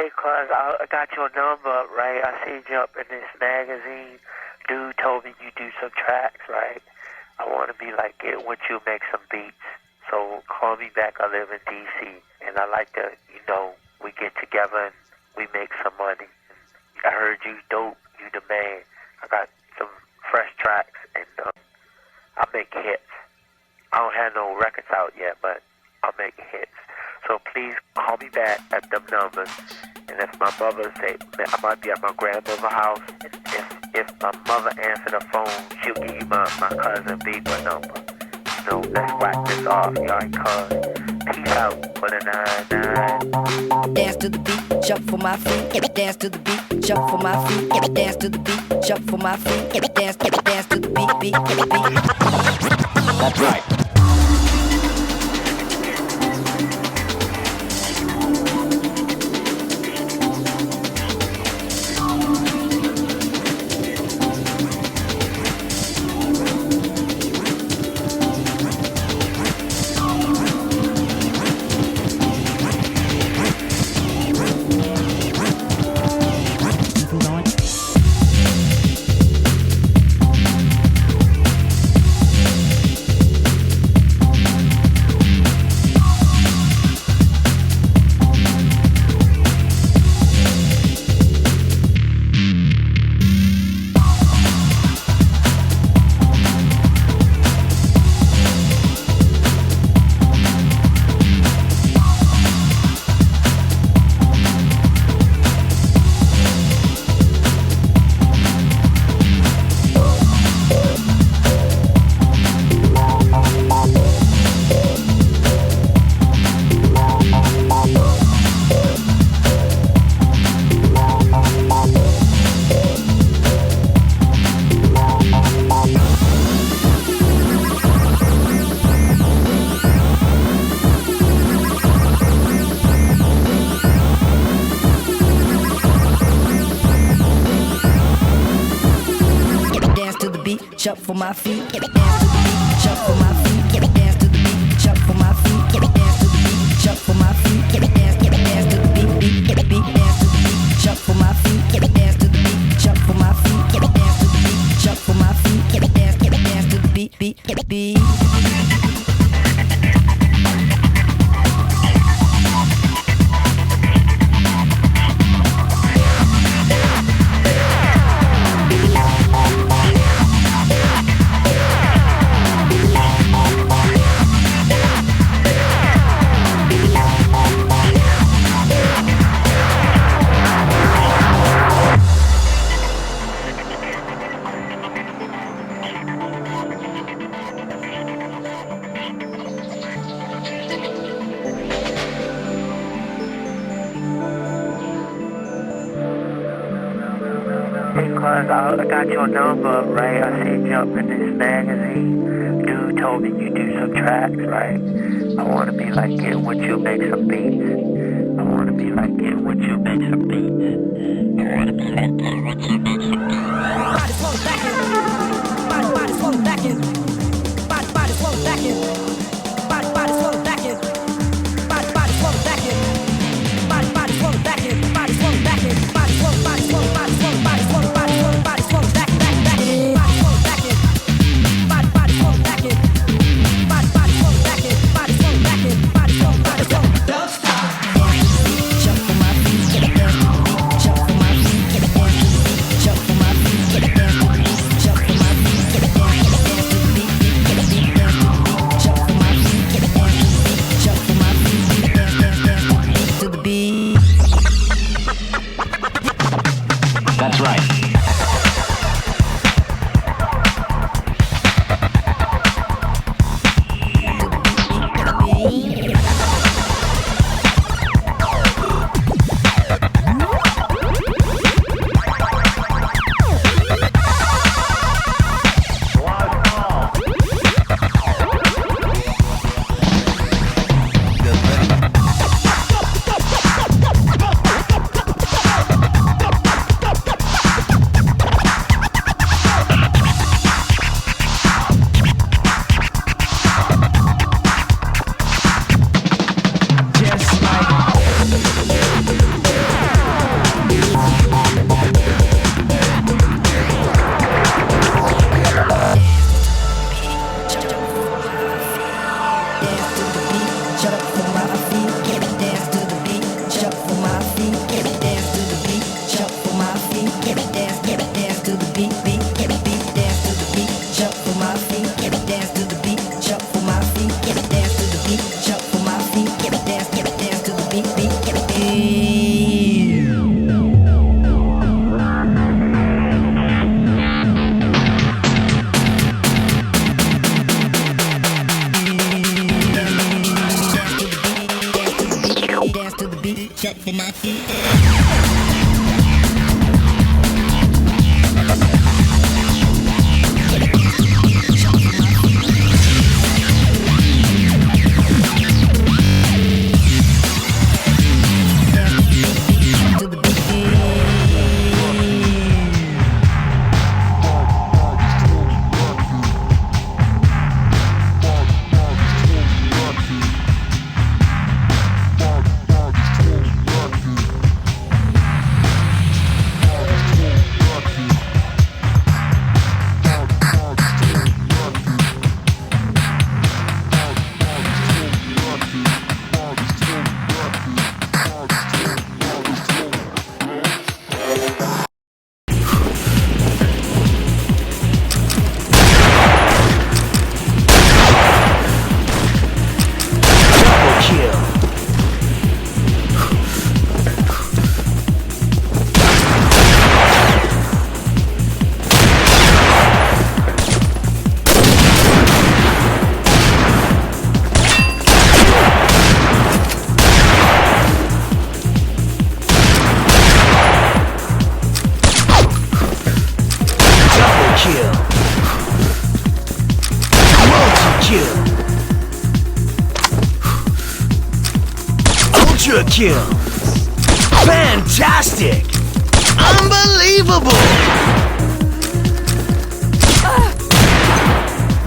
Hey, cuz, I got your number, right? I seen you up in this magazine. Dude told me you do some tracks, right? I want to be like, get with you, make some beats. So call me back. I live in D.C. and I like to, we get together and we make some money. And I heard you dope, you the man. I got some fresh tracks and I make hits. I don't have no records out yet, but I'll make hits. So please call me back at them numbers. And if my mother say, I might be at my grandmother's house. And if my mother answer the phone, she'll give you my cousin Beaver number. Let's whack this off, y'all, cuz. Peace out for the 9-9. Dance to the beat, jump for my feet. Dance to the beat, jump for my feet. Dance to the beat, jump for my feet. Dance to the beat. That's right. Jump for my feet, dance to the beat, jump for my feet, dance to the beat, jump for my feet, dance to the beat, jump for my feet, dance to the beat, dance to the beat, jump for my feet, dance to the beat, jump for my feet, dance to the beat, jump for my feet, dance to the beat. I got your number, right? I seen you up in this magazine. Dude told me you do some tracks, right? I want to be like, get with you, make some beats. I want to be like, get with you, make some beats. I want to be like, get with you, make some beats. Body slow back in. Body slow back in. Body slow back in. Body slow back in. Body slow back in. Body slow back in. Body slow back in. Body slow back in. Body slow back in. Body slow back in. Body slow back in. Body slow back in. Body slow back in. Body slow. Don't stop. Jump for my feet. Jump for my feet. Jump for my feet. dance to the beat, check for my feet. Kill. Fantastic!